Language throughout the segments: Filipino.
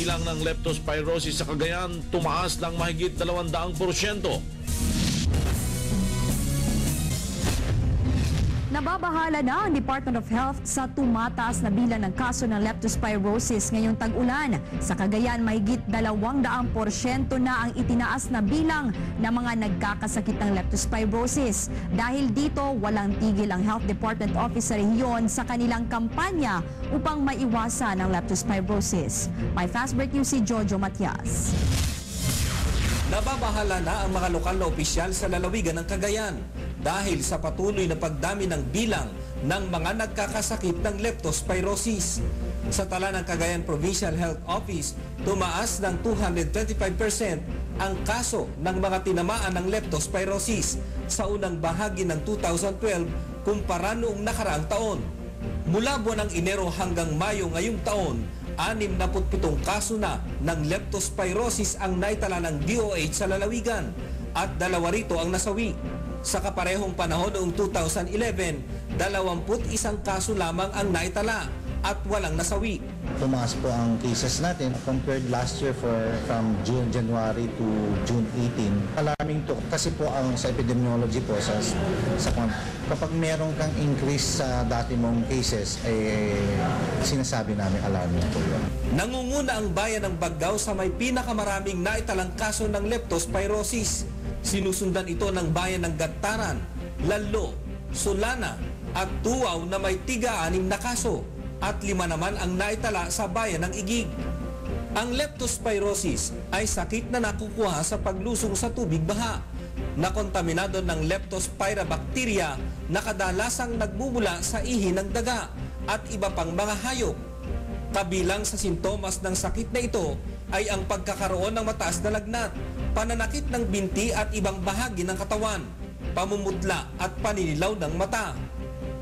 bilang ng leptospirosis sa Cagayan tumaas ng mahigit 200%. Nababahala na ang Department of Health sa tumataas na bilang ng kaso ng leptospirosis ngayong tag-ulan. Sa Cagayan, mahigit 200% na ang itinaas na bilang ng mga nagkakasakit ng leptospirosis. Dahil dito, walang tigil ang Health Department Office sa rehiyon sa kanilang kampanya upang maiwasan ang leptospirosis. May Fast Break News si Jojo Matias. Nababahala na ang mga lokal na opisyal sa lalawigan ng Cagayan dahil sa patuloy na pagdami ng bilang ng mga nagkakasakit ng leptospirosis. Sa tala ng Cagayan Provincial Health Office, tumaas ng 225% ang kaso ng mga tinamaan ng leptospirosis sa unang bahagi ng 2012 kumpara noong nakaraang taon. Mula buwan ng Enero hanggang Mayo ngayong taon, 67 kaso na ng leptospirosis ang naitala ng DOH sa lalawigan at 2 rito ang nasawi. Sa kaparehong panahon noong 2011, 21 kaso lamang ang naitala at walang nasawi. Tumaas po ang cases natin compared last year from January to June 18. Alarming to kasi po ang sa epidemiology po sa kapag meron kang increase sa dati mong cases sinasabi namin alarming po yun. Nangunguna ang bayan ng Baggao sa may pinakamaraming naitalang kaso ng leptospirosis. Sinusundan ito ng bayan ng Gattaran, Lalo, Solana at Tuaw na may 6 na kaso at 5 naman ang naitala sa bayan ng Igig. Ang leptospirosis ay sakit na nakukuha sa paglusong sa tubig baha na kontaminado ng leptospira bacteria na kadalasang nagmumula sa ihi ng daga at iba pang mga hayop. Kabilang sa sintomas ng sakit na ito ay ang pagkakaroon ng mataas na lagnat, pananakit ng binti at ibang bahagi ng katawan, pamumutla at paninilaw ng mata.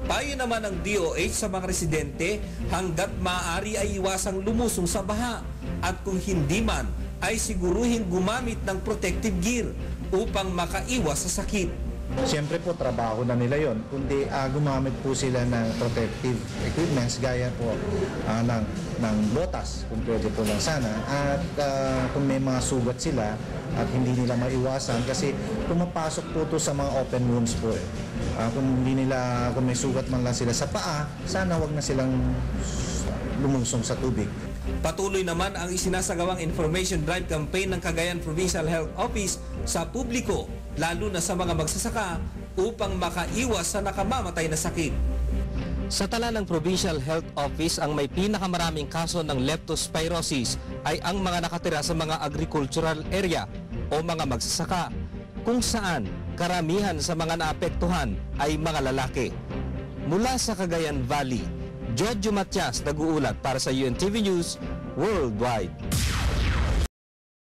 Payo naman ng DOH sa mga residente hanggat maaari ay iwasang lumusong sa baha at kung hindi man ay siguruhin gumamit ng protective gear upang makaiwas sa sakit. Siyempre po trabaho na nila yon, kundi gumamit po sila ng protective equipments gaya po ng botas kung pwede po lang sana at kung may mga sugat sila at hindi nila maiwasan kasi pumapasok po to sa mga open wounds po kung may sugat man lang sila sa paa, sana wag na silang lumusong sa tubig. Patuloy naman ang isinasagawang information drive campaign ng Cagayan Provincial Health Office sa publiko, lalo na sa mga magsasaka, upang makaiwas sa nakamamatay na sakit. Sa tala ng Provincial Health Office, ang may pinakamaraming kaso ng leptospirosis ay ang mga nakatira sa mga agricultural area o mga magsasaka, kung saan karamihan sa mga naapektuhan ay mga lalaki. Mula sa Cagayan Valley, Jojo Matias nag-uulat para sa UNTV News Worldwide.